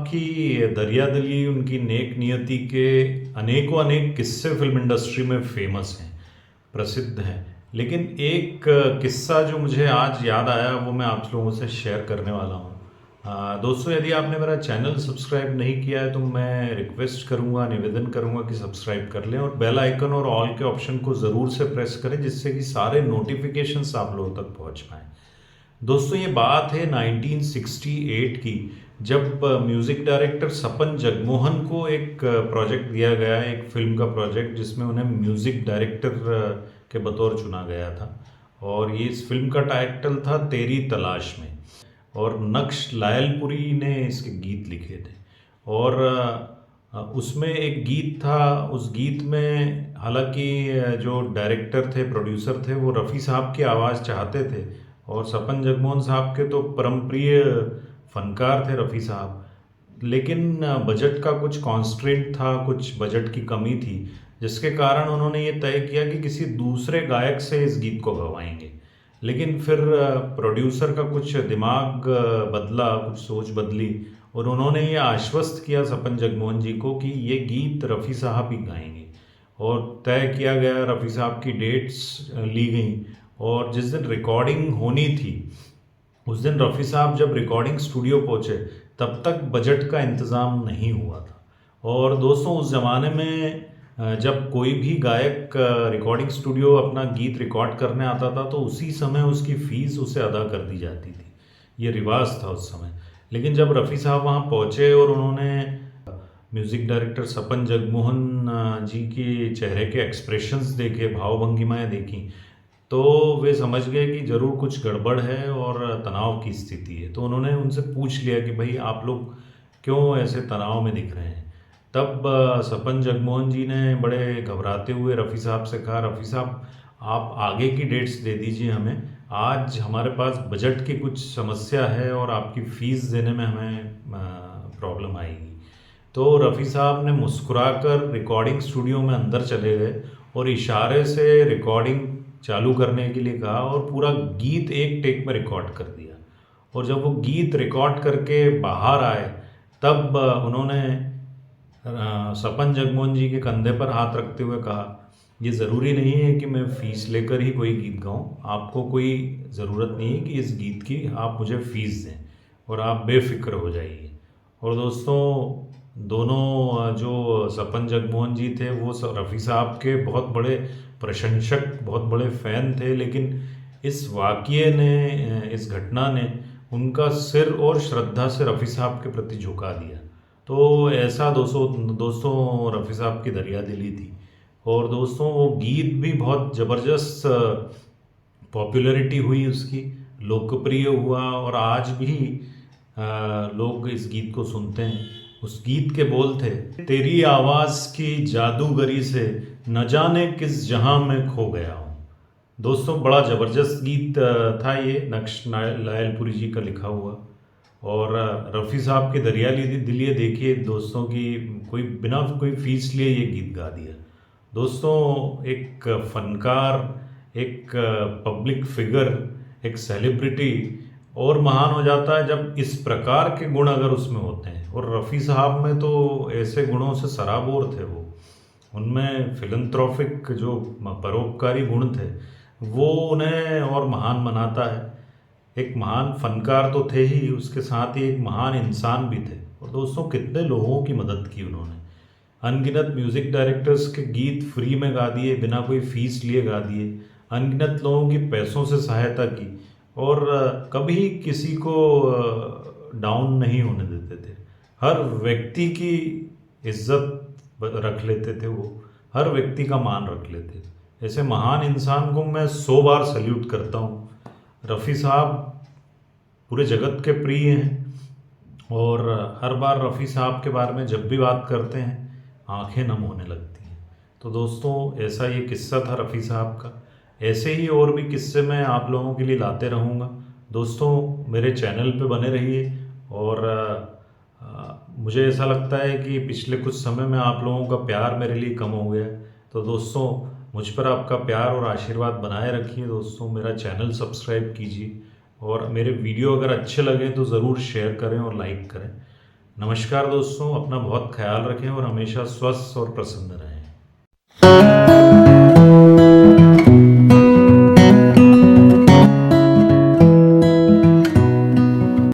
की दरियादिली, उनकी नेक नियति के अनेकों अनेक किस्से फिल्म इंडस्ट्री में फेमस हैं, प्रसिद्ध हैं। लेकिन एक किस्सा जो मुझे आज याद आया वो मैं आप लोगों से शेयर करने वाला हूँ। दोस्तों, यदि आपने मेरा चैनल सब्सक्राइब नहीं किया है तो मैं रिक्वेस्ट करूँगा, निवेदन करूँगा कि सब्सक्राइब कर लें और बेल आइकन और ऑल के ऑप्शन को ज़रूर से प्रेस करें, जिससे कि सारे नोटिफिकेशंस आप लोगों तक पहुँच पाएँ। दोस्तों, ये बात है 1968 की, जब म्यूज़िक डायरेक्टर सपन जगमोहन को एक प्रोजेक्ट दिया गया, एक फिल्म का प्रोजेक्ट, जिसमें उन्हें म्यूज़िक डायरेक्टर के बतौर चुना गया था। और ये इस फिल्म का टाइटल था तेरी तलाश में, और नक्श लायलपुरी ने इसके गीत लिखे थे। और उसमें एक गीत था, उस गीत में हालांकि जो डायरेक्टर थे, प्रोड्यूसर थे, वो रफ़ी साहब की आवाज़ चाहते थे, और सपन जगमोहन साहब के तो परम प्रिय फनकार थे रफ़ी साहब। लेकिन बजट का कुछ कॉन्स्ट्रेंट था, कुछ बजट की कमी थी, जिसके कारण उन्होंने ये तय किया कि किसी दूसरे गायक से इस गीत को गवाएंगे। लेकिन फिर प्रोड्यूसर का कुछ दिमाग बदला, कुछ सोच बदली, और उन्होंने ये आश्वस्त किया सपन जगमोहन जी को कि ये गीत रफ़ी साहब ही गाएंगे। और तय किया गया, रफ़ी साहब की डेट्स ली गई, और जिस दिन रिकॉर्डिंग होनी थी उस दिन रफ़ी साहब जब रिकॉर्डिंग स्टूडियो पहुँचे तब तक बजट का इंतज़ाम नहीं हुआ था। और दोस्तों, उस ज़माने में जब कोई भी गायक रिकॉर्डिंग स्टूडियो अपना गीत रिकॉर्ड करने आता था तो उसी समय उसकी फ़ीस उसे अदा कर दी जाती थी। ये रिवाज था उस समय। लेकिन जब रफ़ी साहब वहाँ पहुँचे और उन्होंने म्यूज़िक डायरेक्टर सपन जगमोहन जी के चेहरे के एक्सप्रेशंस देखे, भाव भंगिमाएँ देखी, तो वे समझ गए कि ज़रूर कुछ गड़बड़ है और तनाव की स्थिति है। तो उन्होंने उनसे पूछ लिया कि भाई, आप लोग क्यों ऐसे तनाव में दिख रहे हैं। तब सपन जगमोहन जी ने बड़े घबराते हुए रफ़ी साहब से कहा, रफ़ी साहब, आप आगे की डेट्स दे दीजिए हमें, आज हमारे पास बजट की कुछ समस्या है और आपकी फ़ीस देने में हमें प्रॉब्लम आएगी। तो रफ़ी साहब ने मुस्कुराकर रिकॉर्डिंग स्टूडियो में अंदर चले गए और इशारे से रिकॉर्डिंग चालू करने के लिए कहा, और पूरा गीत एक टेक में रिकॉर्ड कर दिया। और जब वो गीत रिकॉर्ड करके बाहर आए तब उन्होंने सपन जगमोहन जी के कंधे पर हाथ रखते हुए कहा, ये ज़रूरी नहीं है कि मैं फ़ीस लेकर ही कोई गीत गाऊं, आपको कोई ज़रूरत नहीं है कि इस गीत की आप मुझे फ़ीस दें, और आप बेफ़िक्र हो जाइए। और दोस्तों, दोनों जो सपन जगमोहन जी थे वो रफ़ी साहब के बहुत बड़े प्रशंसक, बहुत बड़े फ़ैन थे। लेकिन इस वाक़ये ने, इस घटना ने उनका सिर और श्रद्धा से रफ़ी साहब के प्रति झुका दिया। तो ऐसा दोस्तों रफ़ी साहब की दरियादिली थी। और दोस्तों, वो गीत भी बहुत ज़बरदस्त पॉपुलैरिटी हुई उसकी, लोकप्रिय हुआ, और आज भी लोग इस गीत को सुनते हैं। उस गीत के बोल थे, तेरी आवाज़ की जादूगरी से न जाने किस जहां में खो गया हूँ। दोस्तों, बड़ा ज़बरदस्त गीत था ये, नक्श लायलपुरी जी का लिखा हुआ। और रफ़ी साहब के दिलिये देखिए दोस्तों, कि कोई बिना कोई फ़ीस लिए ये गीत गा दिया। दोस्तों, एक फ़नकार, एक पब्लिक फिगर, एक सेलिब्रिटी और महान हो जाता है जब इस प्रकार के गुण अगर उसमें होते हैं। और रफ़ी साहब में तो ऐसे गुणों से सराबोर थे वो। उनमें फिलंथ्रोपिक जो परोपकारी गुण थे वो उन्हें और महान बनाता है। एक महान फनकार तो थे ही, उसके साथ ही एक महान इंसान भी थे। और दोस्तों, कितने लोगों की मदद की उन्होंने। अनगिनत म्यूज़िक डायरेक्टर्स के गीत फ्री में गा दिए, बिना कोई फ़ीस लिए गा दिए। अनगिनत लोगों की पैसों से सहायता की, और कभी किसी को डाउन नहीं होने देते थे। हर व्यक्ति की इज्जत रख लेते थे वो, हर व्यक्ति का मान रख लेते थे। ऐसे महान इंसान को मैं 100 बार सल्यूट करता हूँ। रफ़ी साहब पूरे जगत के प्रिय हैं, और हर बार रफ़ी साहब के बारे में जब भी बात करते हैं आंखें नम होने लगती हैं। तो दोस्तों, ऐसा ये किस्सा था रफ़ी साहब का। ऐसे ही और भी किस्से मैं आप लोगों के लिए लाते रहूँगा। दोस्तों, मेरे चैनल पे बने रहिए। और मुझे ऐसा लगता है कि पिछले कुछ समय में आप लोगों का प्यार मेरे लिए कम हो गया है। तो दोस्तों, मुझ पर आपका प्यार और आशीर्वाद बनाए रखिए। दोस्तों, मेरा चैनल सब्सक्राइब कीजिए, और मेरे वीडियो अगर अच्छे लगें तो ज़रूर शेयर करें और लाइक करें। नमस्कार दोस्तों, अपना बहुत ख्याल रखें और हमेशा स्वस्थ और प्रसन्न रहें।